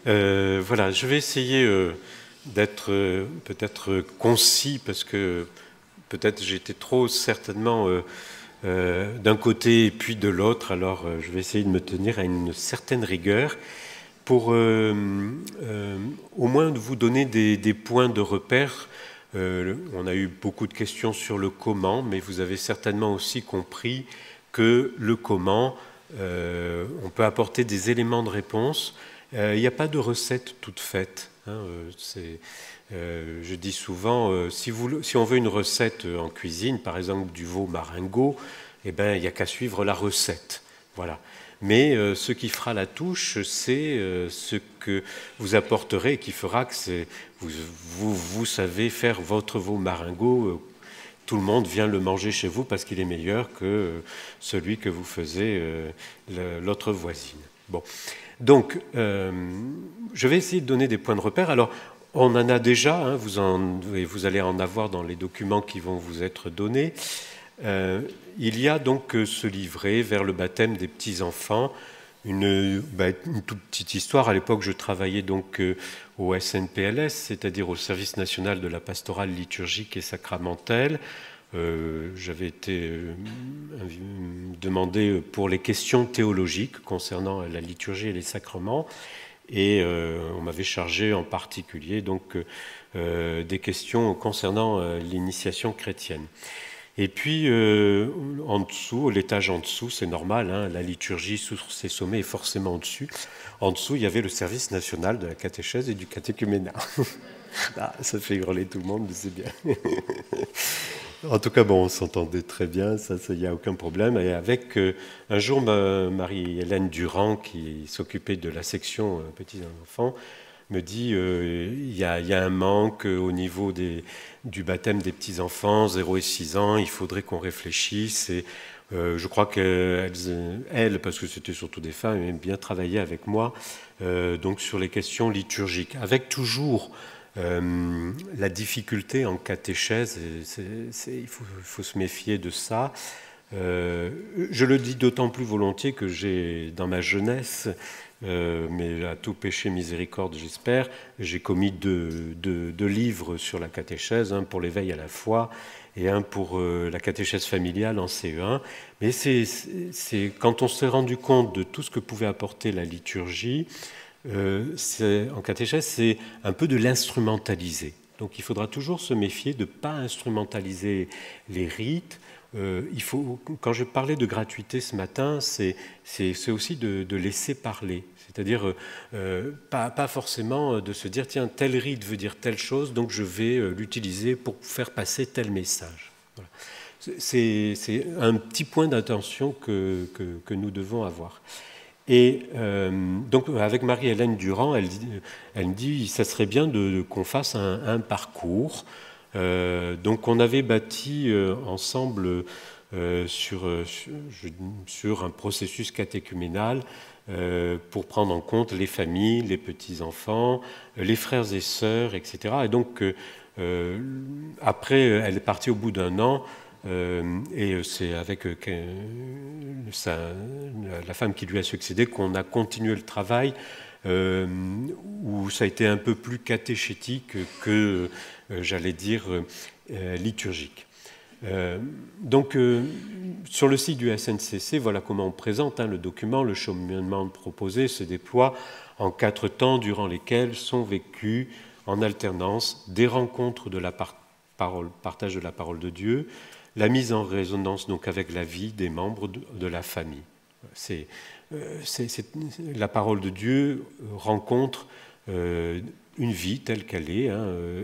Voilà, je vais essayer d'être peut-être concis parce que peut-être j'étais trop certainement d'un côté et puis de l'autre, alors je vais essayer de me tenir à une certaine rigueur pour au moins vous donner des points de repère. On a eu beaucoup de questions sur le comment, mais vous avez certainement aussi compris que le comment, on peut apporter des éléments de réponse. Il n'y a pas de recette toute faite. Je dis souvent, si on veut une recette en cuisine, par exemple du veau marengo, eh ben, il n'y a qu'à suivre la recette. Voilà. Mais ce qui fera la touche, c'est ce que vous apporterez et qui fera que vous savez faire votre veau marengo. Tout le monde vient le manger chez vous parce qu'il est meilleur que celui que vous faisiez l'autre voisine. Bon. Donc, je vais essayer de donner des points de repère. Alors, on en a déjà, hein, vous allez en avoir dans les documents qui vont vous être donnés. Il y a donc ce livret vers le baptême des petits-enfants, une toute petite histoire. À l'époque, je travaillais donc au SNPLS, c'est-à-dire au Service national de la pastorale liturgique et sacramentelle. J'avais été demandé pour les questions théologiques concernant la liturgie et les sacrements, et on m'avait chargé en particulier donc des questions concernant l'initiation chrétienne. Et puis, en dessous, l'étage en dessous, c'est normal, hein, la liturgie sur ses sommets est forcément au-dessus. En dessous, il y avait le service national de la catéchèse et du catéchuménat. Ah, ça fait hurler tout le monde, mais c'est bien. En tout cas, bon, on s'entendait très bien, ça, il n'y a aucun problème. Et avec, un jour, Marie-Hélène Durand, qui s'occupait de la section petits-enfants, me dit il y a un manque au niveau du baptême des petits-enfants, 0 et 6 ans, il faudrait qu'on réfléchisse. Et je crois qu'elles, parce que c'était surtout des femmes, aiment bien travailler avec moi donc sur les questions liturgiques, avec toujours la difficulté en catéchèse. Il faut se méfier de ça. Je le dis d'autant plus volontiers que j'ai, dans ma jeunesse, mais à tout péché miséricorde, j'espère, j'ai commis deux livres sur la catéchèse, un pour l'éveil à la foi et un pour la catéchèse familiale en CE1. Mais c'est quand on s'est rendu compte de tout ce que pouvait apporter la liturgie, en catéchèse, c'est un peu de l'instrumentaliser. Donc il faudra toujours se méfier de ne pas instrumentaliser les rites. Quand je parlais de gratuité ce matin, c'est aussi de laisser parler. C'est-à-dire pas forcément de se dire tiens, tel rite veut dire telle chose, donc je vais l'utiliser pour faire passer tel message. Voilà. C'est un petit point d'attention que nous devons avoir. Et donc avec Marie-Hélène Durand, elle me dit ça serait bien qu'on fasse un parcours. Donc on avait bâti ensemble sur un processus catéchuménal pour prendre en compte les familles, les petits-enfants, les frères et sœurs, etc. Et donc après, elle est partie au bout d'un an. Et c'est avec la femme qui lui a succédé qu'on a continué le travail, où ça a été un peu plus catéchétique que, j'allais dire, liturgique. Donc, sur le site du SNCC, voilà comment on présente le document. Le cheminement proposé se déploie en 4 temps durant lesquels sont vécus en alternance des rencontres de la partage de la parole de Dieu, la mise en résonance donc avec la vie des membres de la famille. La parole de Dieu rencontre une vie telle qu'elle est,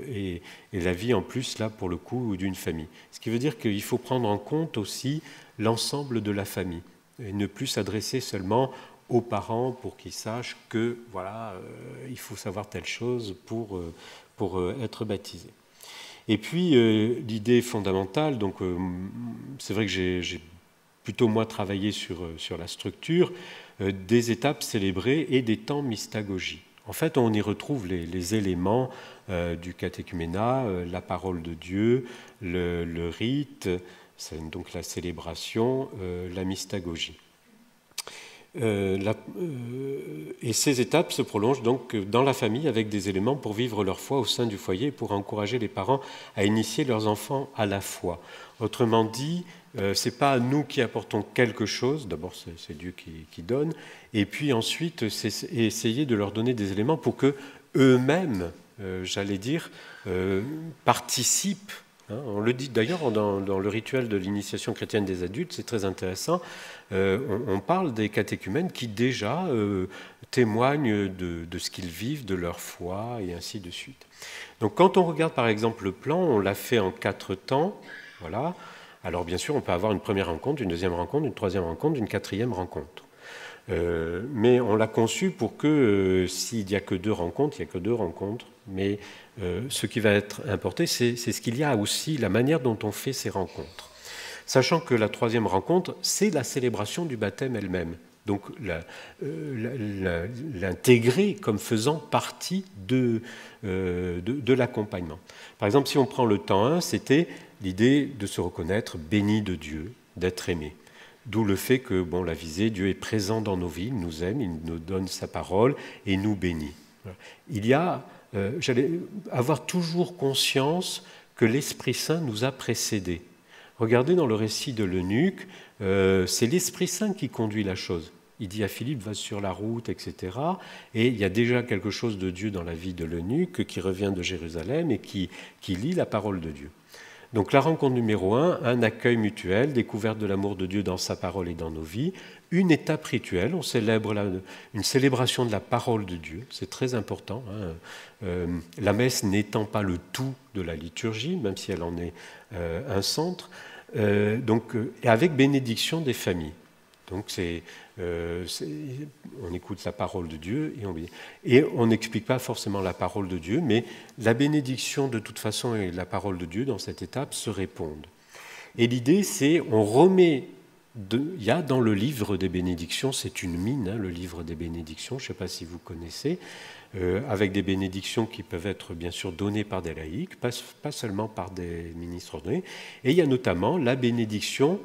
et la vie en plus, là, pour le coup, d'une famille. Ce qui veut dire qu'il faut prendre en compte aussi l'ensemble de la famille, et ne plus s'adresser seulement aux parents pour qu'ils sachent que, voilà, il faut savoir telle chose pour être baptisé. Et puis, l'idée fondamentale, donc c'est vrai que j'ai plutôt moi travaillé sur la structure, des étapes célébrées et des temps mystagogie. En fait, on y retrouve les éléments du catéchuménat, la parole de Dieu, le rite, donc la célébration, la mystagogie. Et ces étapes se prolongent donc dans la famille avec des éléments pour vivre leur foi au sein du foyer et pour encourager les parents à initier leurs enfants à la foi. Autrement dit, ce n'est pas nous qui apportons quelque chose, d'abord c'est Dieu qui donne, et puis ensuite c'est essayer de leur donner des éléments pour que eux-mêmes, j'allais dire, participent. On le dit d'ailleurs dans le rituel de l'initiation chrétienne des adultes, c'est très intéressant. On parle des catéchumènes qui déjà témoignent de ce qu'ils vivent, de leur foi et ainsi de suite. Donc quand on regarde par exemple le plan, on l'a fait en 4 temps. Voilà. Alors bien sûr, on peut avoir une première rencontre, une deuxième rencontre, une troisième rencontre, une quatrième rencontre. Mais on l'a conçu pour que s'il n'y a que 2 rencontres, il n'y a que 2 rencontres. Mais ce qui va être importé, c'est ce qu'il y a aussi, la manière dont on fait ces rencontres. Sachant que la troisième rencontre, c'est la célébration du baptême elle-même. Donc l'intégrer comme faisant partie de l'accompagnement. Par exemple, si on prend le temps 1, c'était l'idée de se reconnaître béni de Dieu, d'être aimé. D'où le fait que, la visée, Dieu est présent dans nos vies, il nous aime, il nous donne sa parole et nous bénit. Il y a, j'allais avoir toujours conscience que l'Esprit Saint nous a précédés. Regardez dans le récit de l'eunuque, c'est l'Esprit Saint qui conduit la chose. Il dit à Philippe, va sur la route, etc. Et il y a déjà quelque chose de Dieu dans la vie de l'eunuque qui revient de Jérusalem et qui lit la parole de Dieu. Donc la rencontre numéro 1, un accueil mutuel, découverte de l'amour de Dieu dans sa parole et dans nos vies, une étape rituelle, on célèbre une célébration de la parole de Dieu, c'est très important. La messe n'étant pas le tout de la liturgie, même si elle en est un centre, et avec bénédiction des familles. Donc on écoute la parole de Dieu et on n'explique pas forcément la parole de Dieu, mais la bénédiction de toute façon et la parole de Dieu dans cette étape se répondent. Et l'idée c'est, on remet, il y a dans le livre des bénédictions, c'est une mine, le livre des bénédictions, je ne sais pas si vous connaissez, avec des bénédictions qui peuvent être bien sûr données par des laïcs, pas seulement par des ministres ordonnés, et il y a notamment la bénédiction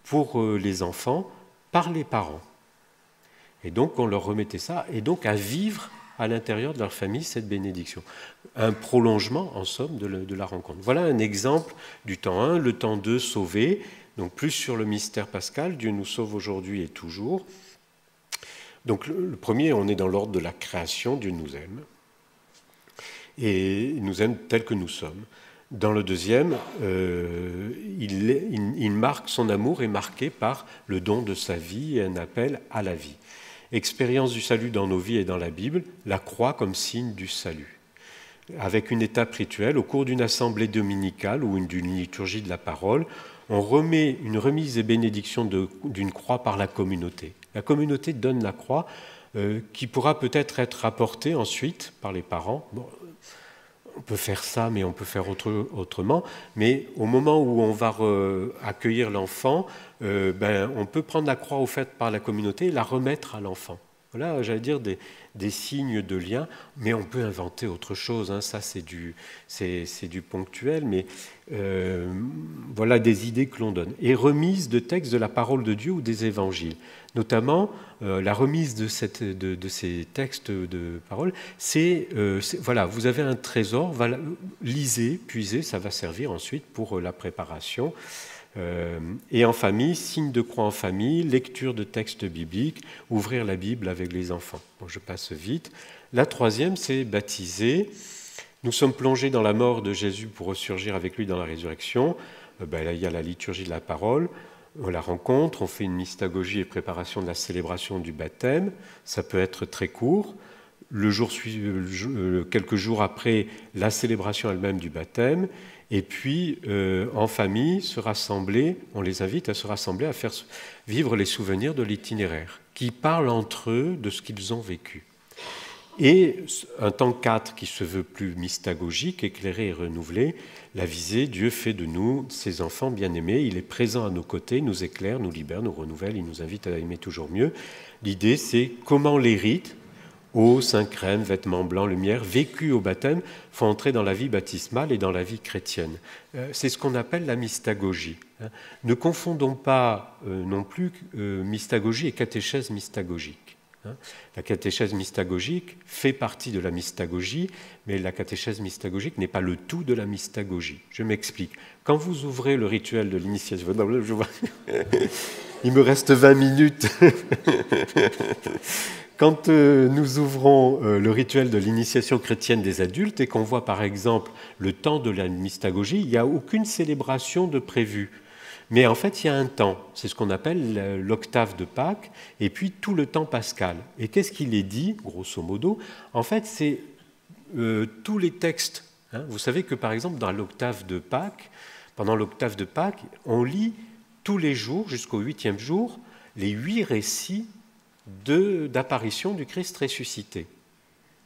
pour les enfants, par les parents. Et donc, on leur remettait ça, et donc à vivre à l'intérieur de leur famille cette bénédiction. Un prolongement, en somme, de la rencontre. Voilà un exemple du temps 1, le temps 2, sauver, donc plus sur le mystère pascal, Dieu nous sauve aujourd'hui et toujours. Donc le premier, on est dans l'ordre de la création, Dieu nous aime, et il nous aime tel que nous sommes. Dans le deuxième, il marque, son amour est marqué par le don de sa vie et un appel à la vie. Expérience du salut dans nos vies et dans la Bible, la croix comme signe du salut. Avec une étape rituelle, au cours d'une assemblée dominicale ou d'une liturgie de la parole, on remet une remise et bénédiction d'une croix par la communauté. La communauté donne la croix qui pourra peut-être être rapportée ensuite par les parents. On peut faire ça, mais on peut faire autrement. Mais au moment où on va accueillir l'enfant, on peut prendre la croix offerte par la communauté et la remettre à l'enfant. Voilà, j'allais dire des signes de lien, mais on peut inventer autre chose. Ça, c'est du ponctuel, mais voilà des idées que l'on donne. Et remise de textes de la parole de Dieu ou des évangiles. Notamment, la remise de ces textes de parole, voilà, vous avez un trésor, lisez, puisez, ça va servir ensuite pour la préparation. Et en famille, signe de croix en famille, lecture de textes bibliques, ouvrir la Bible avec les enfants. Bon, je passe vite. La troisième, c'est baptiser. Nous sommes plongés dans la mort de Jésus pour ressurgir avec lui dans la résurrection. Là, il y a la liturgie de la parole. On la rencontre, on fait une mystagogie et préparation de la célébration du baptême. Ça peut être très court. Quelques jours après, la célébration elle-même du baptême. Et puis, en famille, se rassembler, on les invite à se rassembler, à faire vivre les souvenirs de l'itinéraire, qui parlent entre eux de ce qu'ils ont vécu. Et un temps 4 qui se veut plus mystagogique, éclairé et renouvelé, la visée, Dieu fait de nous ses enfants bien-aimés, il est présent à nos côtés, nous éclaire, nous libère, nous renouvelle, il nous invite à aimer toujours mieux. L'idée, c'est comment les rites, eau, saint crème, vêtements blancs, lumière, vécu au baptême, font entrer dans la vie baptismale et dans la vie chrétienne. C'est ce qu'on appelle la mystagogie. Ne confondons pas non plus mystagogie et catéchèse mystagogique. La catéchèse mystagogique fait partie de la mystagogie, mais la catéchèse mystagogique n'est pas le tout de la mystagogie. Je m'explique. Quand vous ouvrez le rituel de l'initiation, il me reste 20 minutes. Quand nous ouvrons le rituel de l'initiation chrétienne des adultes et qu'on voit par exemple le temps de la mystagogie, il n'y a aucune célébration de prévue. Mais en fait, il y a un temps, c'est ce qu'on appelle l'octave de Pâques, et puis tout le temps pascal. Et qu'est-ce qu'il est dit, grosso modo? En fait, c'est tous les textes. Vous savez que, par exemple, dans l'octave de Pâques, pendant l'octave de Pâques, on lit tous les jours, jusqu'au 8e jour, les 8 récits d'apparition du Christ ressuscité.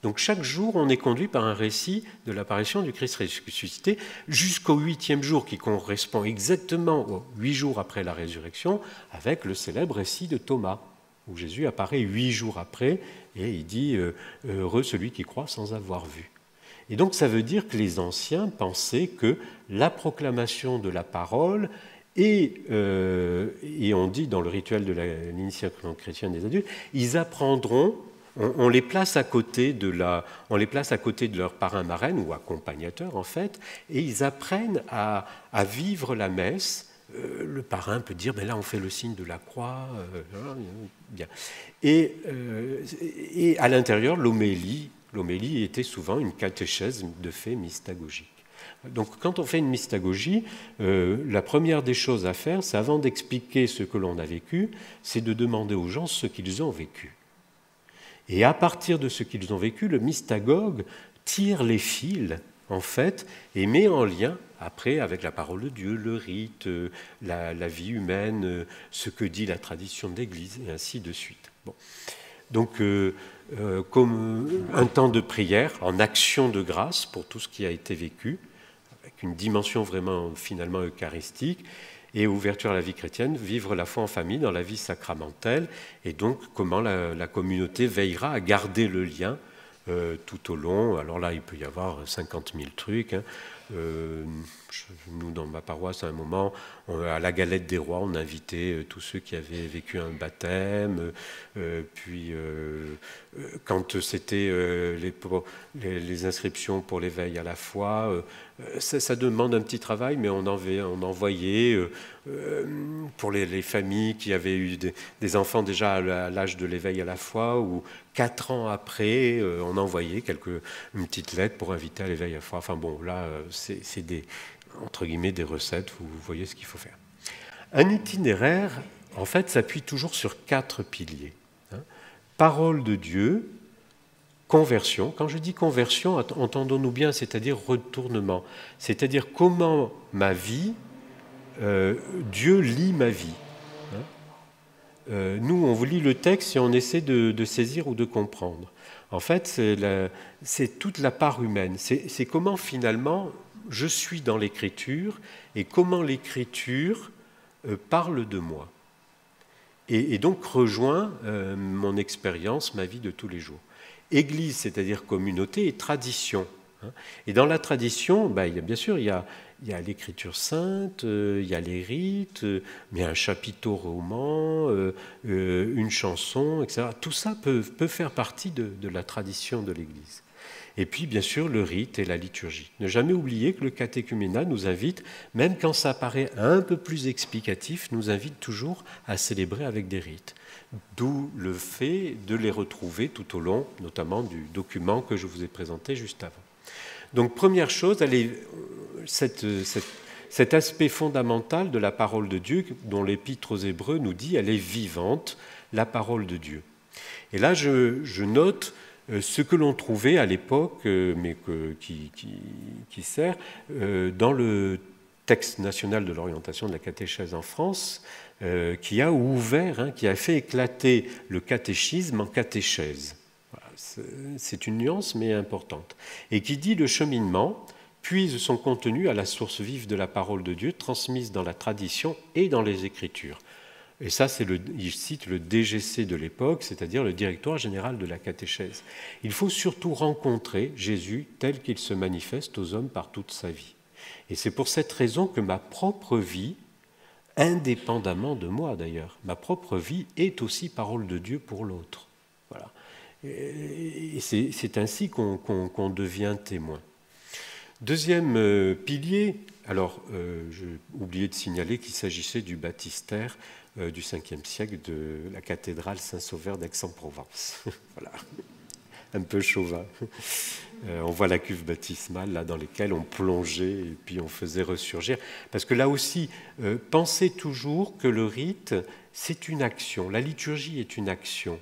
Donc chaque jour, on est conduit par un récit de l'apparition du Christ ressuscité jusqu'au 8e jour, qui correspond exactement aux 8 jours après la résurrection, avec le célèbre récit de Thomas, où Jésus apparaît 8 jours après, et il dit « Heureux celui qui croit sans avoir vu ». Et donc ça veut dire que les anciens pensaient que la proclamation de la parole, et on dit dans le rituel de l'initiation chrétienne des adultes, ils apprendront. On les place à côté de leur parrain marraine ou accompagnateur en fait, et ils apprennent à vivre la messe. Le parrain peut dire, là on fait le signe de la croix, bien. Et à l'intérieur, l'homélie était souvent une catéchèse de fait mystagogique. Donc quand on fait une mystagogie, la première des choses à faire, c'est avant d'expliquer ce que l'on a vécu, c'est de demander aux gens ce qu'ils ont vécu. Et à partir de ce qu'ils ont vécu, le mystagogue tire les fils, en fait, et met en lien, après, avec la parole de Dieu, le rite, la vie humaine, ce que dit la tradition de l'Église, et ainsi de suite. Bon. Donc, comme un temps de prière, en action de grâce pour tout ce qui a été vécu, avec une dimension vraiment, finalement, eucharistique, et ouverture à la vie chrétienne, vivre la foi en famille dans la vie sacramentelle, et donc comment la communauté veillera à garder le lien tout au long. Alors là, il peut y avoir 50 000 trucs. Nous, dans ma paroisse, à un moment, à la galette des rois, on invitait tous ceux qui avaient vécu un baptême. Puis, quand c'était les inscriptions pour l'éveil à la foi, ça demande un petit travail, mais on envoyait pour les familles qui avaient eu des enfants déjà à l'âge de l'éveil à la foi, ou 4 ans après, on envoyait une petite lettre pour inviter à l'éveil à la foi. Enfin bon, là, c'est entre guillemets des recettes, vous voyez ce qu'il faut faire. Un itinéraire, en fait, s'appuie toujours sur 4 piliers. Parole de Dieu, conversion. Quand je dis conversion, entendons-nous bien, c'est-à-dire retournement. C'est-à-dire comment ma vie, Dieu lit ma vie. Nous, on lit le texte et on essaie de saisir ou de comprendre. En fait, c'est toute la part humaine. C'est comment, finalement, je suis dans l'Écriture et comment l'Écriture parle de moi. Et donc rejoint mon expérience, ma vie de tous les jours. Église, c'est-à-dire communauté, et tradition. Et dans la tradition, bien sûr, il y a l'Écriture sainte, il y a les rites, mais un chapiteau roman, une chanson, etc. Tout ça peut faire partie de la tradition de l'Église. Et puis, bien sûr, le rite et la liturgie. Ne jamais oublier que le catéchuménat nous invite, même quand ça paraît un peu plus explicatif, nous invite toujours à célébrer avec des rites. D'où le fait de les retrouver tout au long, notamment du document que je vous ai présenté juste avant. Donc, première chose, cet aspect fondamental de la parole de Dieu, dont l'Épître aux Hébreux nous dit, elle est vivante, la parole de Dieu. Et là, je note ce que l'on trouvait à l'époque, mais qui sert, dans le texte national de l'orientation de la catéchèse en France, qui a ouvert, qui a fait éclater le catéchisme en catéchèse. Voilà, c'est une nuance, mais importante. Et qui dit le cheminement puise son contenu à la source vive de la parole de Dieu, transmise dans la tradition et dans les Écritures. Et ça, il cite le DGC de l'époque, c'est-à-dire le Directoire général de la catéchèse. Il faut surtout rencontrer Jésus tel qu'il se manifeste aux hommes par toute sa vie. Et c'est pour cette raison que ma propre vie, indépendamment de moi d'ailleurs, ma propre vie est aussi parole de Dieu pour l'autre. Voilà. Et c'est ainsi qu'on devient témoin. Deuxième pilier, alors j'ai oublié de signaler qu'il s'agissait du baptistère du 5e siècle de la cathédrale Saint-Sauveur d'Aix-en-Provence. Voilà, un peu chauvin. On voit la cuve baptismale là, dans laquelle on plongeait et puis on faisait ressurgir. Parce que là aussi, pensez toujours que le rite, c'est une action. La liturgie est une action.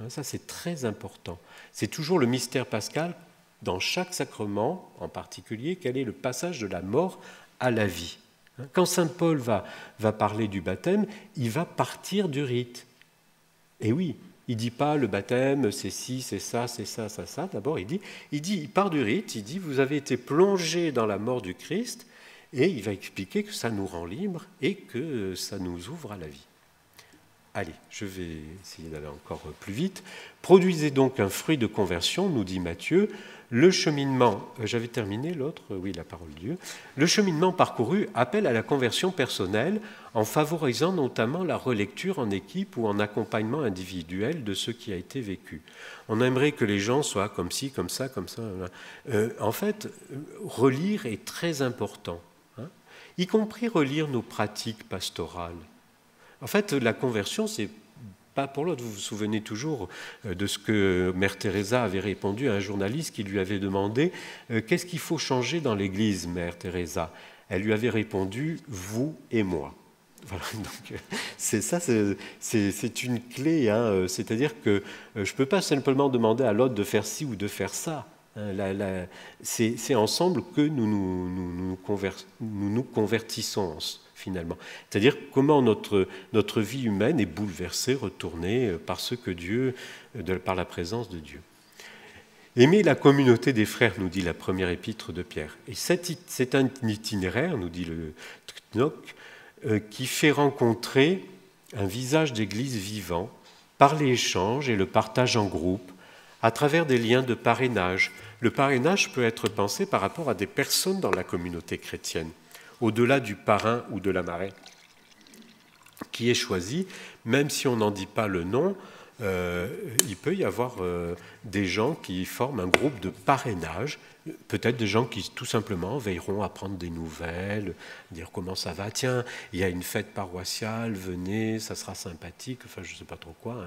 Ça, c'est très important. C'est toujours le mystère pascal, dans chaque sacrement en particulier, quel est le passage de la mort à la vie. Quand saint Paul va parler du baptême, il va partir du rite. Et oui, il ne dit pas le baptême, c'est ci, c'est ça, c'est ça, ça, ça. D'abord, il part du rite, il dit vous avez été plongé dans la mort du Christ, et il va expliquer que ça nous rend libres et que ça nous ouvre à la vie. Allez, je vais essayer d'aller encore plus vite. Produisez donc un fruit de conversion, nous dit Matthieu. Le cheminement, j'avais terminé l'autre, oui, la parole de Dieu. Le cheminement parcouru appelle à la conversion personnelle en favorisant notamment la relecture en équipe ou en accompagnement individuel de ce qui a été vécu. On aimerait que les gens soient comme ci, comme ça, comme ça. En fait, relire est très important, y compris relire nos pratiques pastorales. En fait, la conversion, c'est pas pour l'autre. Vous vous souvenez toujours de ce que Mère Teresa avait répondu à un journaliste qui lui avait demandé « Qu'est-ce qu'il faut changer dans l'Église, Mère Teresa ?» Elle lui avait répondu « Vous et moi ». Voilà, donc c'est une clé, c'est-à-dire que je ne peux pas simplement demander à l'autre de faire ci ou de faire ça. C'est ensemble que nous nous convertissons finalement. C'est-à-dire comment notre vie humaine est bouleversée, retournée par ce que Dieu, par la présence de Dieu. Aimer la communauté des frères, nous dit la première épître de Pierre. Et c'est un itinéraire, nous dit le Tchnok, qui fait rencontrer un visage d'église vivant par l'échange et le partage en groupe, à travers des liens de parrainage. Le parrainage peut être pensé par rapport à des personnes dans la communauté chrétienne, au-delà du parrain ou de la marraine, qui est choisi, même si on n'en dit pas le nom, il peut y avoir des gens qui forment un groupe de parrainage, peut-être des gens qui tout simplement veilleront à prendre des nouvelles, dire comment ça va, tiens, il y a une fête paroissiale, venez, ça sera sympathique, enfin je ne sais pas trop quoi.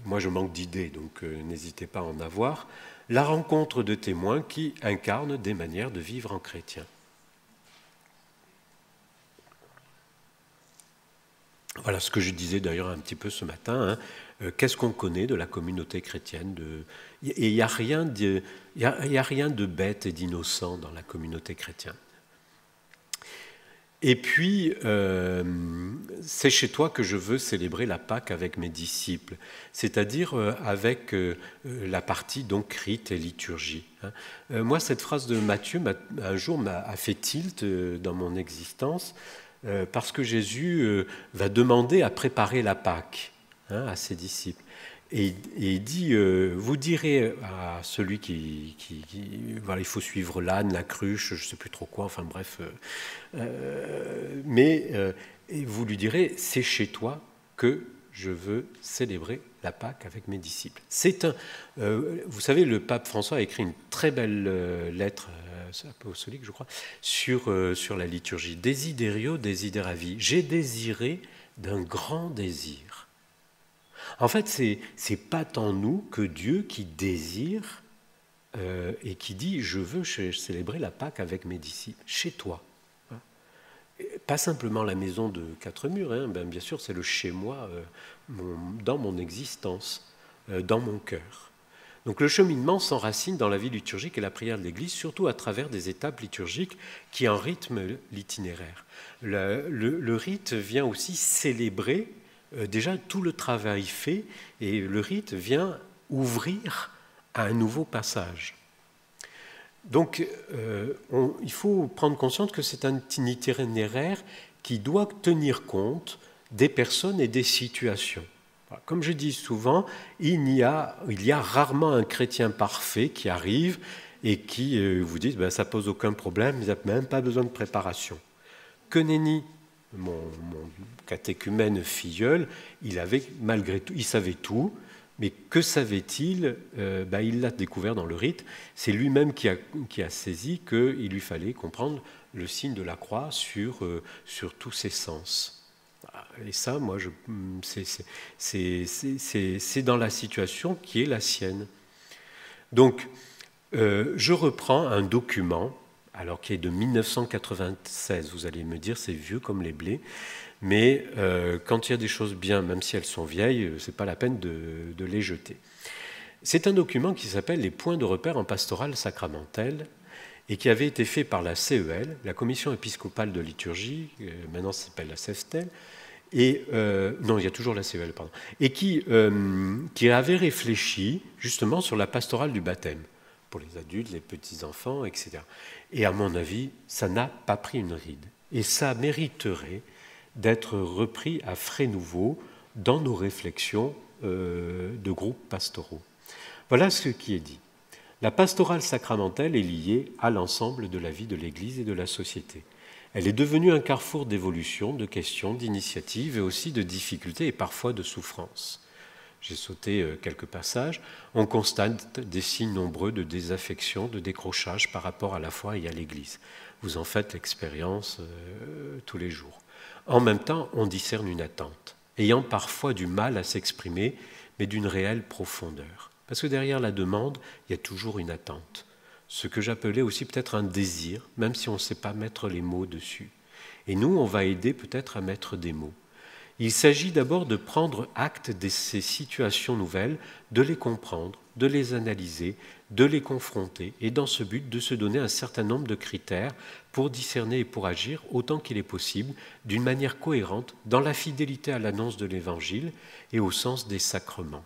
Moi je manque d'idées, donc n'hésitez pas à en avoir. La rencontre de témoins qui incarnent des manières de vivre en chrétien. Voilà ce que je disais d'ailleurs un petit peu ce matin. Qu'est-ce qu'on connaît de la communauté chrétienne Et il n'y a rien de bête et d'innocent dans la communauté chrétienne. Et puis, c'est chez toi que je veux célébrer la Pâque avec mes disciples, c'est-à-dire avec la partie donc rite et liturgie. Moi, cette phrase de Matthieu, un jour, m'a fait tilt dans mon existence, parce que Jésus va demander à préparer la Pâque à ses disciples. Et il dit, vous direz à celui voilà, il faut suivre l'âne, la cruche, je ne sais plus trop quoi, enfin bref, mais vous lui direz, c'est chez toi que je veux célébrer la Pâque avec mes disciples. Vous savez, le pape François a écrit une très belle lettre, apostolique, je crois, sur la liturgie. Desiderio desideravi. J'ai désiré d'un grand désir. En fait, c'est pas tant nous que Dieu qui désire et qui dit « Je veux célébrer la Pâque avec mes disciples, chez toi ». Pas simplement la maison de 4 murs, bien sûr, c'est le chez-moi dans mon existence, dans mon cœur. Donc le cheminement s'enracine dans la vie liturgique et la prière de l'Église, surtout à travers des étapes liturgiques qui en rythment l'itinéraire. Le rite vient aussi célébrer déjà tout le travail fait, et le rite vient ouvrir à un nouveau passage. Donc il faut prendre conscience que c'est un itinéraire qui doit tenir compte des personnes et des situations. Comme je dis souvent, il y a rarement un chrétien parfait qui arrive et qui vous dit ben, ça pose aucun problème, il n'y a même pas besoin de préparation. Que nenni, mon catéchumène filleul, malgré tout, il savait tout, mais que savait-il? Il l'a découvert dans le rite. C'est lui-même qui a saisi qu'il lui fallait comprendre le signe de la croix sur tous ses sens. Et ça, moi, c'est dans la situation qui est la sienne. Donc, je reprends un document, alors qui est de 1996. Vous allez me dire, c'est vieux comme les blés, mais quand il y a des choses bien, même si elles sont vieilles, c'est pas la peine de les jeter. C'est un document qui s'appelle « Les points de repère en pastorale sacramentelle » et qui avait été fait par la CEL, la Commission épiscopale de liturgie, maintenant ça s'appelle la CEFTEL, non, il y a toujours la CEL, pardon, et qui avait réfléchi justement sur la pastorale du baptême, pour les adultes, les petits-enfants, etc. Et à mon avis, ça n'a pas pris une ride. Et ça mériterait d'être repris à frais nouveaux dans nos réflexions de groupes pastoraux. Voilà ce qui est dit. La pastorale sacramentelle est liée à l'ensemble de la vie de l'Église et de la société. Elle est devenue un carrefour d'évolution, de questions, d'initiatives et aussi de difficultés et parfois de souffrances. J'ai sauté quelques passages. On constate des signes nombreux de désaffection, de décrochage par rapport à la foi et à l'Église. Vous en faites expérience tous les jours. En même temps, on discerne une attente, ayant parfois du mal à s'exprimer, mais d'une réelle profondeur. Parce que derrière la demande, il y a toujours une attente. Ce que j'appelais aussi peut-être un désir, même si on ne sait pas mettre les mots dessus. Et nous, on va aider peut-être à mettre des mots. Il s'agit d'abord de prendre acte de ces situations nouvelles, de les comprendre, de les analyser, de les confronter, et dans ce but, de se donner un certain nombre de critères pour discerner et pour agir autant qu'il est possible, d'une manière cohérente, dans la fidélité à l'annonce de l'Évangile et au sens des sacrements.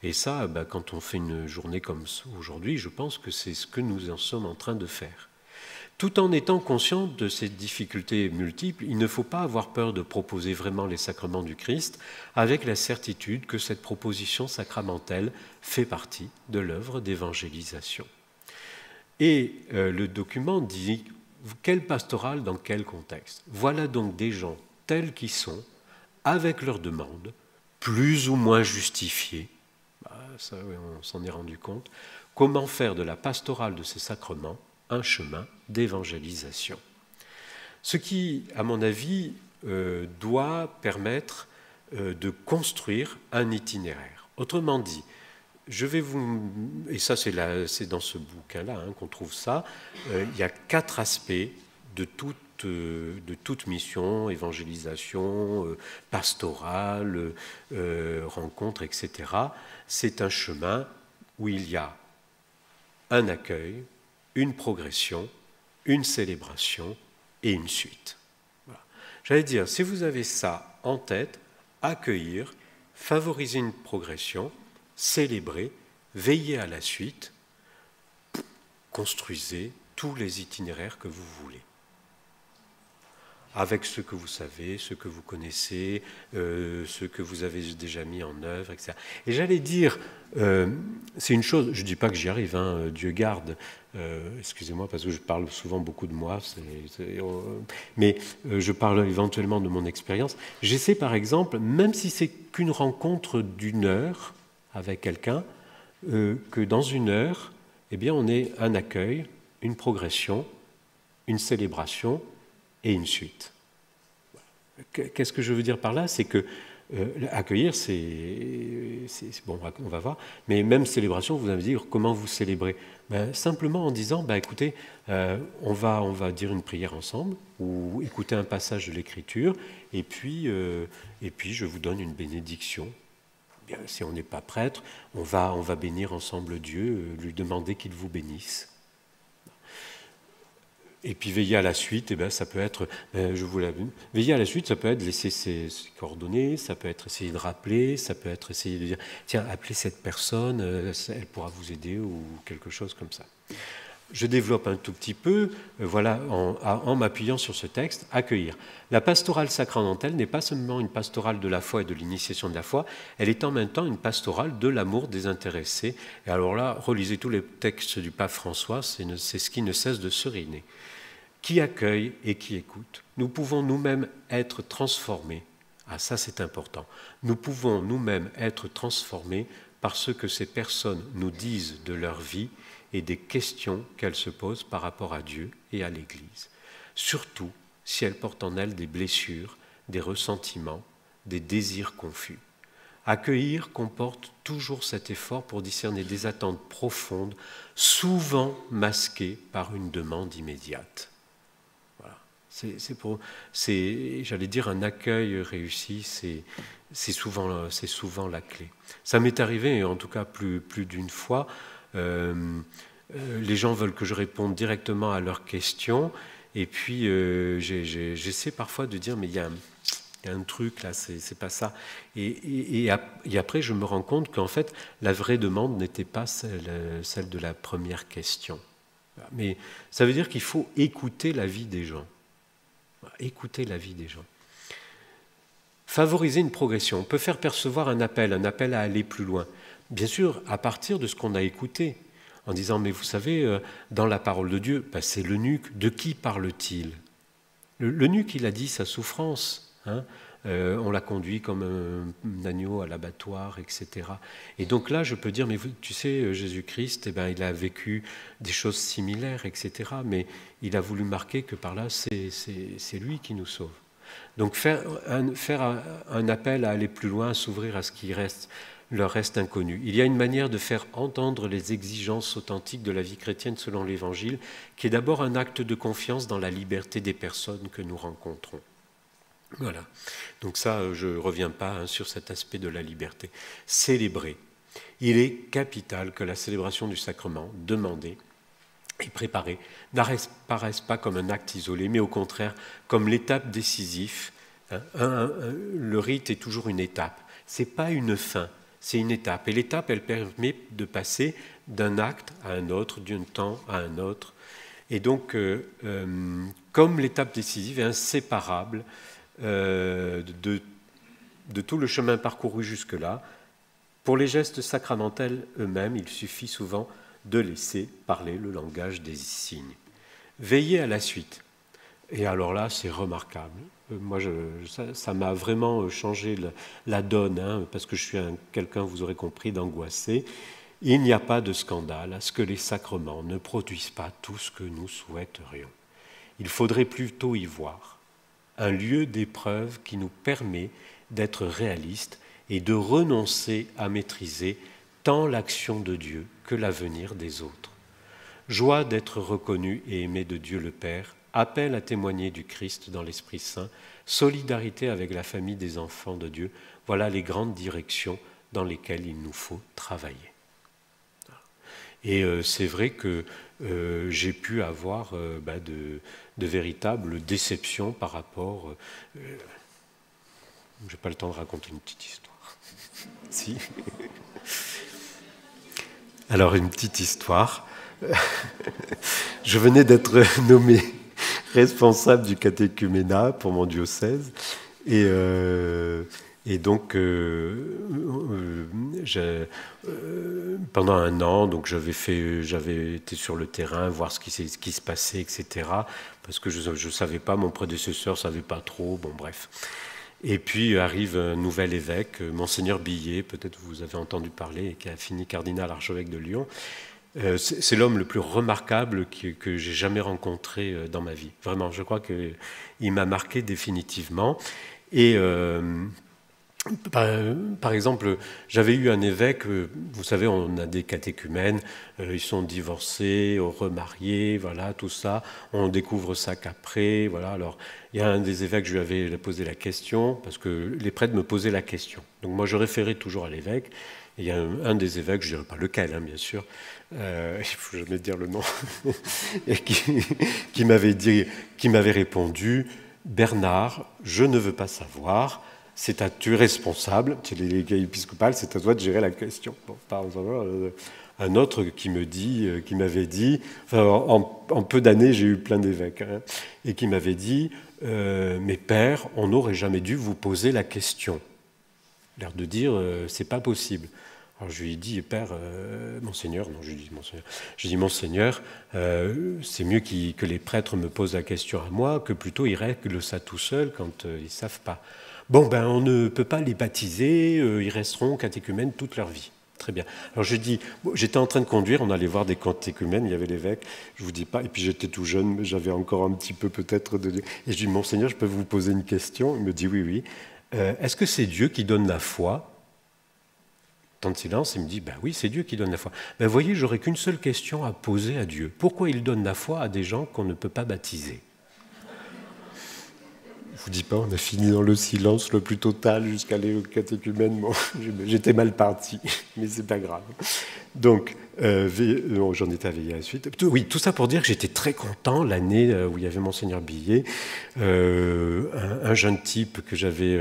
Et ça, quand on fait une journée comme aujourd'hui, je pense que c'est ce que nous en sommes en train de faire. Tout en étant conscient de ces difficultés multiples, il ne faut pas avoir peur de proposer vraiment les sacrements du Christ, avec la certitude que cette proposition sacramentelle fait partie de l'œuvre d'évangélisation. Et le document dit « Quelle pastorale dans quel contexte ?» Voilà donc des gens tels qu'ils sont, avec leurs demandes, plus ou moins justifiées, ça, on s'en est rendu compte. Comment faire de la pastorale de ces sacrements un chemin d'évangélisation? Ce qui, à mon avis, doit permettre de construire un itinéraire. Autrement dit, je vais vous... Et ça, c'est dans ce bouquin-là qu'on trouve ça. Il y a 4 aspects de toute mission, évangélisation, pastorale, rencontre, etc. C'est un chemin où il y a un accueil, une progression, une célébration et une suite. Voilà. J'allais dire, si vous avez ça en tête, accueillir, favoriser une progression, célébrer, veiller à la suite, construisez tous les itinéraires que vous voulez. Avec ce que vous savez, ce que vous connaissez, ce que vous avez déjà mis en œuvre, etc. Et j'allais dire, c'est une chose, je ne dis pas que j'y arrive, Dieu garde, excusez-moi parce que je parle souvent beaucoup de moi, mais je parle éventuellement de mon expérience. J'essaie par exemple, même si c'est qu'une rencontre d'1 heure avec quelqu'un, que dans 1 heure, eh bien, on ait un accueil, une progression, une célébration, et une suite. Qu'est-ce que je veux dire par là? C'est que accueillir, c'est bon, on va voir, mais même célébration, vous allez me dire comment vous célébrez. Simplement en disant, écoutez, on va dire une prière ensemble, ou écouter un passage de l'Écriture, et puis je vous donne une bénédiction. Bien, si on n'est pas prêtre, on va bénir ensemble Dieu, lui demander qu'il vous bénisse. Et puis veiller à la suite, ça peut être, veiller à la suite, ça peut être laisser ses coordonnées, ça peut être essayer de rappeler, ça peut être essayer de dire, tiens, appelez cette personne, elle pourra vous aider ou quelque chose comme ça. Je développe un tout petit peu, voilà, en m'appuyant sur ce texte, accueillir. La pastorale sacramentelle n'est pas seulement une pastorale de la foi et de l'initiation de la foi, elle est en même temps une pastorale de l'amour désintéressé. Et alors là, relisez tous les textes du pape François, c'est ce qui ne cesse de seriner. Qui accueille et qui écoute. Nous pouvons nous-mêmes être transformés. Ah, ça c'est important. Nous pouvons nous-mêmes être transformés par ce que ces personnes nous disent de leur vie et des questions qu'elles se posent par rapport à Dieu et à l'Église. Surtout si elles portent en elles des blessures, des ressentiments, des désirs confus. Accueillir comporte toujours cet effort pour discerner des attentes profondes, souvent masquées par une demande immédiate. Voilà. J'allais dire, un accueil réussi, c'est souvent la clé. Ça m'est arrivé, en tout cas plus d'une fois. Les gens veulent que je réponde directement à leurs questions, et puis j'essaie parfois de dire mais il y a un truc là, c'est pas ça. Et après je me rends compte qu'en fait la vraie demande n'était pas celle de la première question. Mais ça veut dire qu'il faut écouter la vie des gens. Écouter la vie des gens. Favoriser une progression. On peut faire percevoir un appel à aller plus loin. Bien sûr, à partir de ce qu'on a écouté, en disant, mais vous savez, dans la parole de Dieu, c'est l'eunuque, de qui parle-t-il? L'eunuque, il a dit sa souffrance, hein, on l'a conduit comme un agneau à l'abattoir, etc. Et donc là, je peux dire, mais tu sais, Jésus-Christ, il a vécu des choses similaires, etc. Mais il a voulu marquer que par là, c'est lui qui nous sauve. Donc faire un appel à aller plus loin, à s'ouvrir à ce qui leur reste inconnu. Il y a une manière de faire entendre les exigences authentiques de la vie chrétienne selon l'Évangile, qui est d'abord un acte de confiance dans la liberté des personnes que nous rencontrons. Voilà. Donc ça, je ne reviens pas sur cet aspect de la liberté. Célébrer. Il est capital que la célébration du sacrement, demandée et préparée, n'apparaisse pas comme un acte isolé, mais au contraire comme l'étape décisive. Le rite est toujours une étape. Ce n'est pas une fin, c'est une étape. Et l'étape, elle permet de passer d'un acte à un autre, d'un temps à un autre. Et donc, comme l'étape décisive est inséparable de tout le chemin parcouru jusque-là, pour les gestes sacramentels eux-mêmes, il suffit souvent de laisser parler le langage des signes. Veiller à la suite. Et alors là, c'est remarquable. Moi, ça m'a vraiment changé la donne, parce que je suis quelqu'un, vous aurez compris, d'angoissé. Il n'y a pas de scandale à ce que les sacrements ne produisent pas tout ce que nous souhaiterions. Il faudrait plutôt y voir un lieu d'épreuve qui nous permet d'être réalistes et de renoncer à maîtriser tant l'action de Dieu que l'avenir des autres. Joie d'être reconnu et aimé de Dieu le Père, appel à témoigner du Christ dans l'Esprit Saint, solidarité avec la famille des enfants de Dieu, voilà les grandes directions dans lesquelles il nous faut travailler. Et c'est vrai que j'ai pu avoir de véritables déceptions par rapport... je n'ai pas le temps de raconter une petite histoire. Si. Alors, une petite histoire. Je venais d'être nommé responsable du catéchuménat pour mon diocèse. Et donc, pendant un an, donc j'avais été sur le terrain, voir ce qui se passait, etc. Parce que je ne savais pas, mon prédécesseur ne savait pas trop, bon bref. Et puis arrive un nouvel évêque, Monseigneur Billet, peut-être vous avez entendu parler, qui a fini cardinal archevêque de Lyon. C'est l'homme le plus remarquable que j'ai jamais rencontré dans ma vie. Vraiment, je crois qu'il m'a marqué définitivement. Et par exemple, j'avais eu un évêque, vous savez, on a des catéchumènes, ils sont divorcés, remariés, voilà, tout ça. On découvre ça qu'après, voilà. Alors, il y a un des évêques, je lui avais posé la question, parce que les prêtres me posaient la question. Donc moi, je référais toujours à l'évêque. Et il y a un des évêques, je ne dirais pas lequel, bien sûr, il ne faut jamais dire le nom, et qui m'avait répondu « Bernard, je ne veux pas savoir, tu es responsable, tu es l'église épiscopale, c'est à toi de gérer la question. » Bon, un autre qui m'avait dit, enfin, en peu d'années, j'ai eu plein d'évêques, hein, et qui m'avait dit, mais père, on n'aurait jamais dû vous poser la question. L'air de dire, c'est pas possible. Alors je lui ai dit, père, monseigneur, non, je lui ai dit, monseigneur, c'est mieux que les prêtres me posent la question à moi, que plutôt ils règlent ça tout seuls quand ils ne savent pas. Bon, ben on ne peut pas les baptiser, ils resteront catéchumènes toute leur vie. Très bien. Alors je dis, j'étais en train de conduire, on allait voir des catéchumènes, il y avait l'évêque, je vous dis pas, et puis j'étais tout jeune, j'avais encore un petit peu peut-être de... Et je dis, monseigneur, je peux vous poser une question? Il me dit, oui, oui. Est-ce que c'est Dieu qui donne la foi? Temps de silence, il me dit, ben oui, c'est Dieu qui donne la foi. Ben voyez, j'aurais qu'une seule question à poser à Dieu. Pourquoi il donne la foi à des gens qu'on ne peut pas baptiser? Je vous dis pas, on a fini dans le silence le plus total jusqu'à aller au catéchumène. Bon, j'étais mal parti, mais c'est pas grave. Donc, j'en étais à veiller à la suite. Oui, tout ça pour dire que j'étais très content l'année où il y avait Monseigneur Billet, un jeune type que j'avais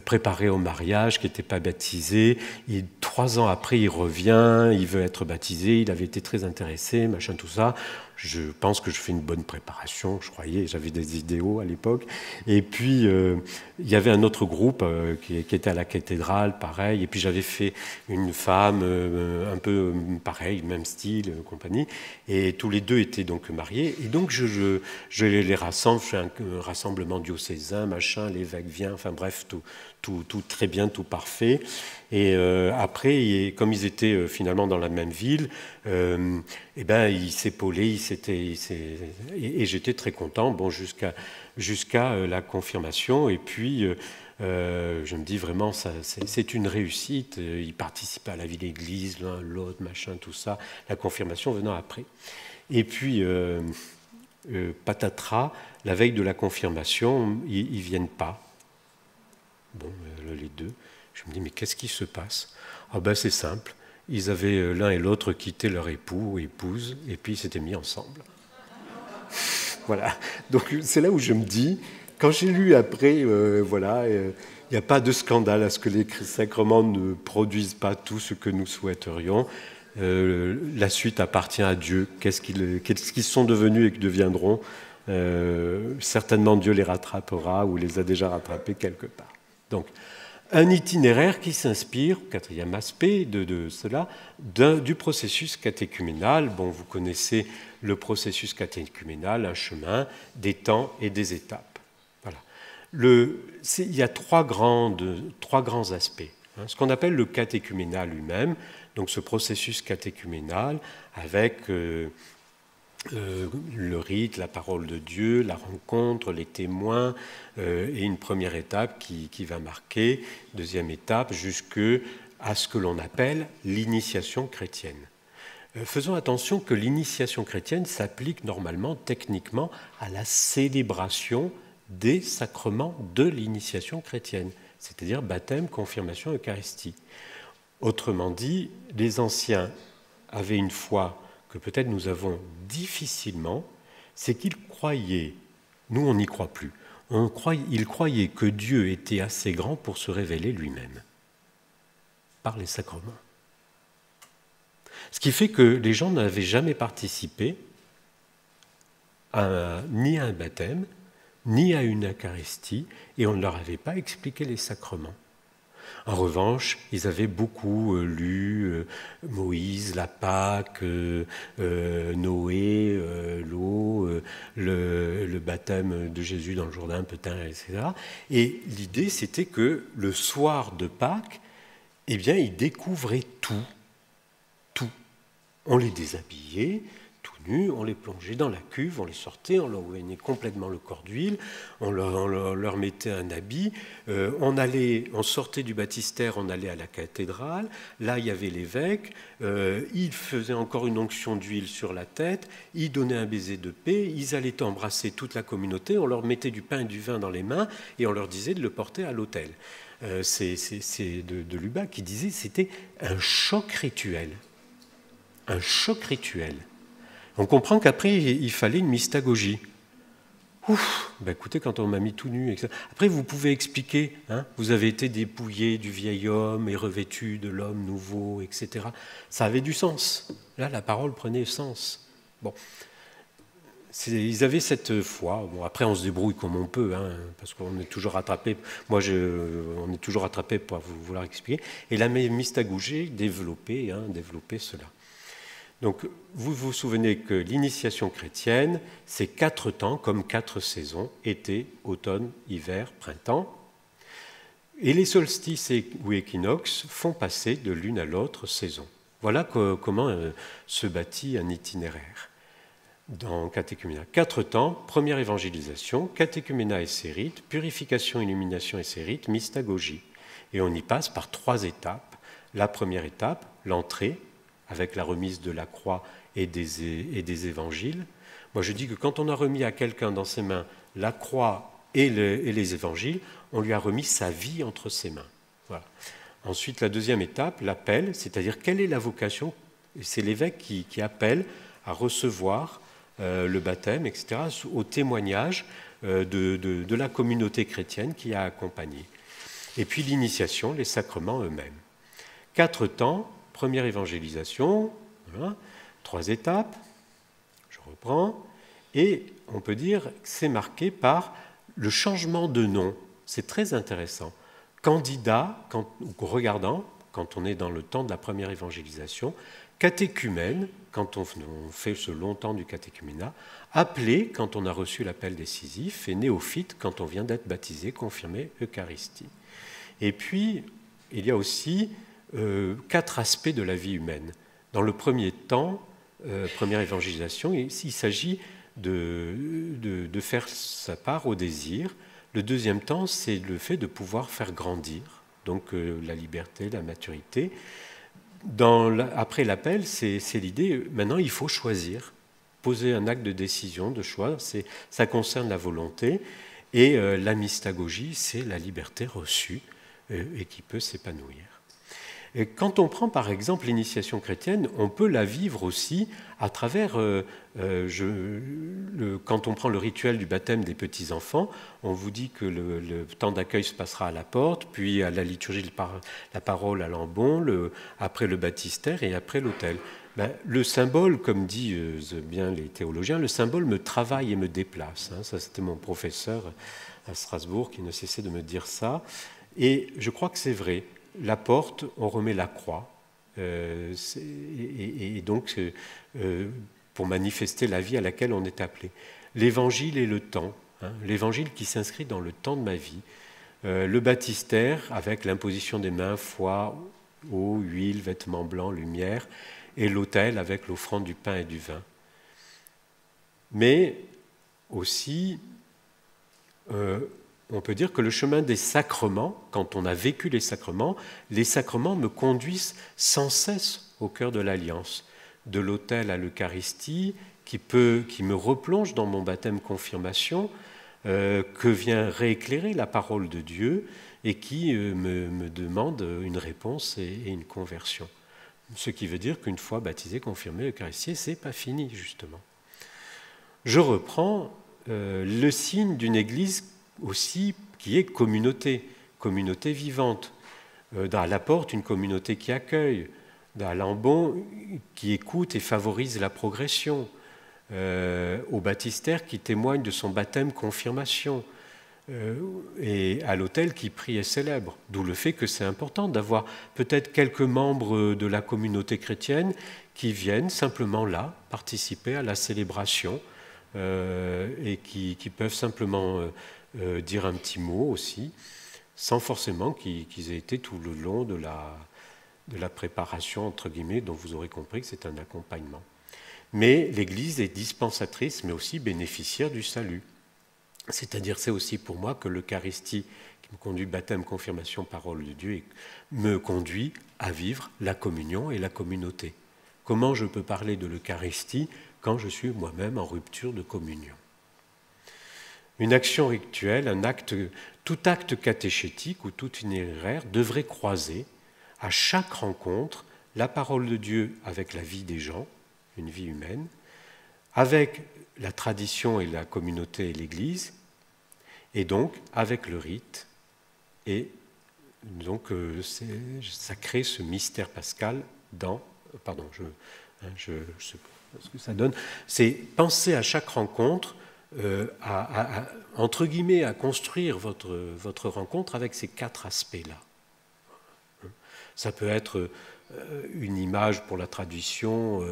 préparé au mariage, qui n'était pas baptisé. Et 3 ans après, il revient, il veut être baptisé, il avait été très intéressé, machin, tout ça. Je pense que je fais une bonne préparation, je croyais, j'avais des idéaux à l'époque. Et puis, il y avait un autre groupe qui était à la cathédrale, pareil. Et puis, j'avais fait une femme un peu pareil, même style, compagnie. Et tous les deux étaient donc mariés. Et donc, je les rassemble, je fais un rassemblement diocésain, machin, l'évêque vient, enfin bref, tout très bien, tout parfait. Et après, comme ils étaient finalement dans la même ville, eh ben, ils s'épaulaient, et j'étais très content, bon, jusqu'à la confirmation. Et puis, je me dis vraiment, c'est une réussite. Ils participaient à la vie d'église, l'un, l'autre, machin, tout ça. La confirmation venant après. Et puis, patatras, la veille de la confirmation, ils viennent pas. Bon, les deux. Je me dis, mais qu'est-ce qui se passe? Ah ben, c'est simple. Ils avaient l'un et l'autre quitté leur époux ou épouse, et puis ils s'étaient mis ensemble. Voilà. Donc c'est là où je me dis, quand j'ai lu après, voilà, il n'y a pas de scandale à ce que les sacrements ne produisent pas tout ce que nous souhaiterions. La suite appartient à Dieu. Qu'est-ce qu'ils sont devenus et que deviendront? Certainement Dieu les rattrapera ou les a déjà rattrapés quelque part. Donc, un itinéraire qui s'inspire, quatrième aspect de cela, du processus catéchuménal. Bon, vous connaissez le processus catéchuménal, un chemin, des temps et des étapes. Voilà. Il y a trois grands aspects. Hein, ce qu'on appelle le catéchuménal lui-même, donc ce processus catéchuménal avec le rite, la parole de Dieu, la rencontre, les témoins, et une première étape qui va marquer, deuxième étape, jusqu'à ce que l'on appelle l'initiation chrétienne. Faisons attention que l'initiation chrétienne s'applique normalement, techniquement, à la célébration des sacrements de l'initiation chrétienne, c'est-à-dire baptême, confirmation, Eucharistie. Autrement dit, les anciens avaient une foi que peut-être nous avons difficilement, c'est qu'ils croyaient, nous on n'y croit plus, ils croyaient que Dieu était assez grand pour se révéler lui-même, par les sacrements. Ce qui fait que les gens n'avaient jamais participé ni à un baptême, ni à une Eucharistie, et on ne leur avait pas expliqué les sacrements. En revanche, ils avaient beaucoup lu Moïse, la Pâque, Noé, l'eau, le baptême de Jésus dans le Jourdain, peut-être, etc. Et l'idée, c'était que le soir de Pâques, eh bien, ils découvraient tout. On les déshabillait, tout nus, on les plongeait dans la cuve, on les sortait, on leur baignait complètement le corps d'huile, on leur mettait un habit, on sortait du baptistère, on allait à la cathédrale, là il y avait l'évêque, il faisait encore une onction d'huile sur la tête, il donnait un baiser de paix, ils allaient embrasser toute la communauté, on leur mettait du pain et du vin dans les mains et on leur disait de le porter à l'autel. C'est de Lubac qui disait que c'était un choc rituel. Un choc rituel. On comprend qu'après, il fallait une mystagogie. Ouf, ben écoutez, quand on m'a mis tout nu, etc. Après, vous pouvez expliquer, hein, vous avez été dépouillé du vieil homme et revêtu de l'homme nouveau, etc. Ça avait du sens. Là, la parole prenait sens. Bon, ils avaient cette foi. Bon, après, on se débrouille comme on peut, hein, parce qu'on est toujours rattrapé. Moi, on est toujours rattrapé pour vouloir expliquer. Et la mystagogie développait cela. Donc, vous vous souvenez que l'initiation chrétienne, c'est 4 temps, comme 4 saisons, été, automne, hiver, printemps. Et les solstices ou équinoxes font passer de l'une à l'autre saison. Voilà comment se bâtit un itinéraire dans catéchuménat. 4 temps, première évangélisation, catéchuménat et sérite, purification, illumination et sérite, mystagogie. Et on y passe par 3 étapes. La première étape, l'entrée, avec la remise de la croix et des évangiles. Moi, je dis que quand on a remis à quelqu'un dans ses mains la croix et les évangiles, on lui a remis sa vie entre ses mains. Voilà. Ensuite, la deuxième étape, l'appel, c'est-à-dire quelle est la vocation. C'est l'évêque qui appelle à recevoir le baptême, etc., au témoignage de la communauté chrétienne qui a accompagné. Et puis l'initiation, les sacrements eux-mêmes. 4 temps. Première évangélisation, voilà, 3 étapes, je reprends, et on peut dire que c'est marqué par le changement de nom. C'est très intéressant. Candidat, regardant, quand on est dans le temps de la première évangélisation, catéchumène, quand on fait ce long temps du catéchuménat, appelé, quand on a reçu l'appel décisif, et néophyte, quand on vient d'être baptisé, confirmé, Eucharistie. Et puis, il y a aussi 4 aspects de la vie humaine. Dans le premier temps, première évangélisation, il s'agit de faire sa part au désir. Le deuxième temps, c'est le fait de pouvoir faire grandir, donc la liberté, la maturité. Après l'appel, c'est l'idée, maintenant il faut choisir, poser un acte de décision, de choix, ça concerne la volonté, et la mystagogie, c'est la liberté reçue et qui peut s'épanouir. Et quand on prend par exemple l'initiation chrétienne, on peut la vivre aussi à travers, quand on prend le rituel du baptême des petits-enfants, on vous dit que le temps d'accueil se passera à la porte, puis à la liturgie de la parole à l'ambon, après le baptistère et après l'autel. Ben, le symbole, comme disent bien les théologiens, le symbole me travaille et me déplace. Hein. Ça, c'était mon professeur à Strasbourg qui ne cessait de me dire ça. Et je crois que c'est vrai. La porte, on remet la croix, et donc pour manifester la vie à laquelle on est appelé. L'évangile et le temps, hein, l'évangile qui s'inscrit dans le temps de ma vie, le baptistère avec l'imposition des mains, foi, eau, huile, vêtements blancs, lumière, et l'autel avec l'offrande du pain et du vin. Mais aussi, on peut dire que le chemin des sacrements, quand on a vécu les sacrements me conduisent sans cesse au cœur de l'alliance, de l'autel à l'Eucharistie, qui me replonge dans mon baptême-confirmation, que vient rééclairer la parole de Dieu et qui me demande une réponse et une conversion. Ce qui veut dire qu'une fois baptisé, confirmé, Eucharistie, c'est pas fini, justement. Je reprends le signe d'une Église aussi qui est communauté vivante. Dans la porte, une communauté qui accueille. Dans l'ambon, qui écoute et favorise la progression. Au baptistère, qui témoigne de son baptême-confirmation. Et à l'autel, qui prie et célèbre. D'où le fait que c'est important d'avoir peut-être quelques membres de la communauté chrétienne qui viennent simplement là, participer à la célébration et qui peuvent simplement dire un petit mot aussi, sans forcément qu'ils aient été tout le long de la préparation, entre guillemets, dont vous aurez compris que c'est un accompagnement. Mais l'Église est dispensatrice, mais aussi bénéficiaire du salut. C'est-à-dire, c'est aussi pour moi que l'Eucharistie, qui me conduit baptême, confirmation, parole de Dieu, me conduit à vivre la communion et la communauté. Comment je peux parler de l'Eucharistie quand je suis moi-même en rupture de communion ? Une action rituelle, tout acte catéchétique ou tout itinéraire devrait croiser à chaque rencontre la parole de Dieu avec la vie des gens, une vie humaine, avec la tradition et la communauté et l'Église, et donc avec le rite, et donc ça crée ce mystère pascal dans... Pardon, je sais pas ce que ça donne. C'est penser à chaque rencontre, entre guillemets, à construire votre rencontre avec ces 4 aspects-là. Ça peut être une image pour la traduction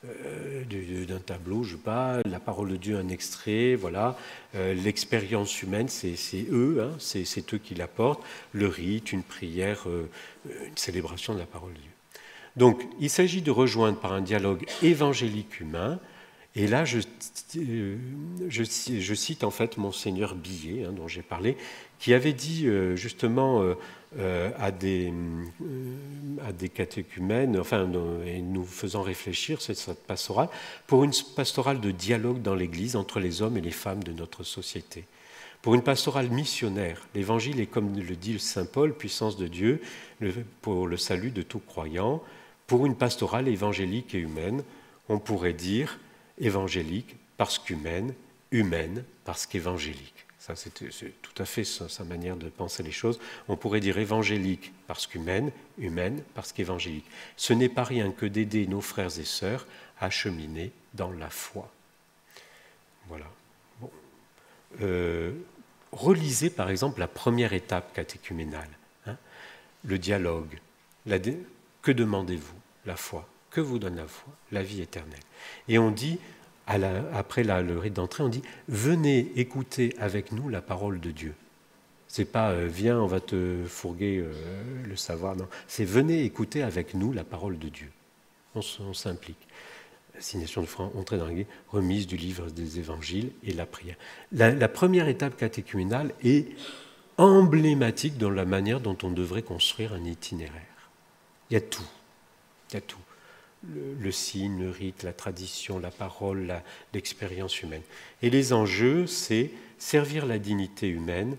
d'un tableau, je sais pas, la parole de Dieu, un extrait, voilà. L'expérience humaine, c'est eux, hein, c'est eux qui l'apportent. Le rite, une prière, une célébration de la parole de Dieu. Donc, il s'agit de rejoindre par un dialogue évangélique humain. Et là, je cite en fait Monseigneur Billet, hein, dont j'ai parlé, qui avait dit justement à des catéchumènes, enfin, et nous faisant réfléchir, c'est cette pastorale, pour une pastorale de dialogue dans l'Église entre les hommes et les femmes de notre société. Pour une pastorale missionnaire, l'Évangile est, comme le dit saint Paul, puissance de Dieu pour le salut de tout croyant. Pour une pastorale évangélique et humaine, on pourrait dire évangélique parce qu'humaine, humaine parce qu'évangélique. Ça, c'est tout à fait sa manière de penser les choses. On pourrait dire évangélique parce qu'humaine, humaine parce qu'évangélique. Ce n'est pas rien que d'aider nos frères et sœurs à cheminer dans la foi. Voilà. Bon. Relisez par exemple la première étape catéchuménale, hein, le dialogue. Que demandez-vous? La foi. Que vous donne la foi? La vie éternelle. Et on dit, après le rite d'entrée, on dit « Venez écouter avec nous la parole de Dieu ». C'est pas « Viens, on va te fourguer le savoir ». Non, c'est « Venez écouter avec nous la parole de Dieu ». On s'implique. Assignation de foi, entrée dans l'église, remise du livre des évangiles et la prière. La première étape catéchuménale est emblématique dans la manière dont on devrait construire un itinéraire. Il y a tout. Il y a tout. Le signe, le rite, la tradition, la parole, l'expérience humaine. Et les enjeux, c'est servir la dignité humaine,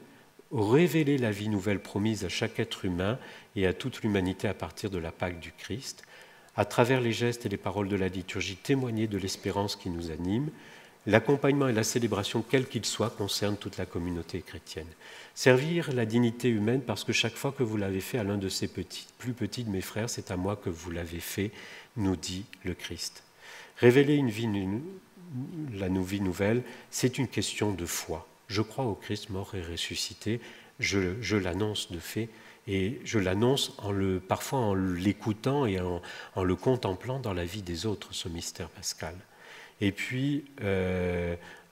révéler la vie nouvelle promise à chaque être humain et à toute l'humanité à partir de la Pâque du Christ, à travers les gestes et les paroles de la liturgie, témoigner de l'espérance qui nous anime. L'accompagnement et la célébration, quel qu'il soit, concernent toute la communauté chrétienne. Servir la dignité humaine parce que chaque fois que vous l'avez fait à l'un de ces plus petits de mes frères, c'est à moi que vous l'avez fait, nous dit le Christ. Révéler la vie nouvelle, c'est une question de foi. Je crois au Christ mort et ressuscité, je l'annonce de fait, et je l'annonce parfois en l'écoutant et en le contemplant dans la vie des autres, ce mystère pascal. Et puis,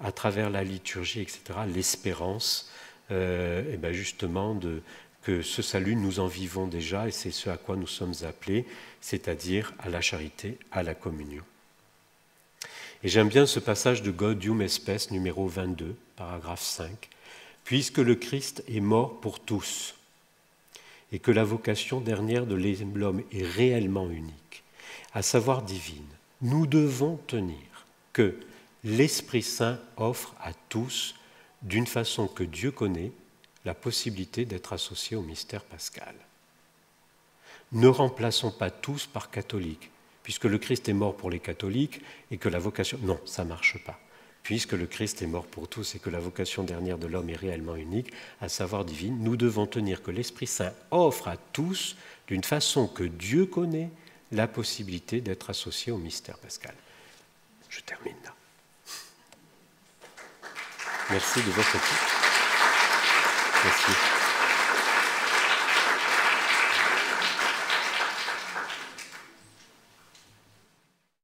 à travers la liturgie, etc., l'espérance, et bien justement, que ce salut, nous en vivons déjà, et c'est ce à quoi nous sommes appelés, c'est-à-dire à la charité, à la communion. Et j'aime bien ce passage de Gaudium et Spes, numéro 22, paragraphe 5. « Puisque le Christ est mort pour tous, et que la vocation dernière de l'homme est réellement unique, à savoir divine, nous devons tenir que l'Esprit Saint offre à tous, d'une façon que Dieu connaît, la possibilité d'être associés au mystère pascal. Ne remplaçons pas tous par catholiques, puisque le Christ est mort pour les catholiques et que la vocation... Non, ça ne marche pas. Puisque le Christ est mort pour tous et que la vocation dernière de l'homme est réellement unique, à savoir divine, nous devons tenir que l'Esprit Saint offre à tous, d'une façon que Dieu connaît, la possibilité d'être associés au mystère pascal. Je termine là. Merci de votre écoute. Merci.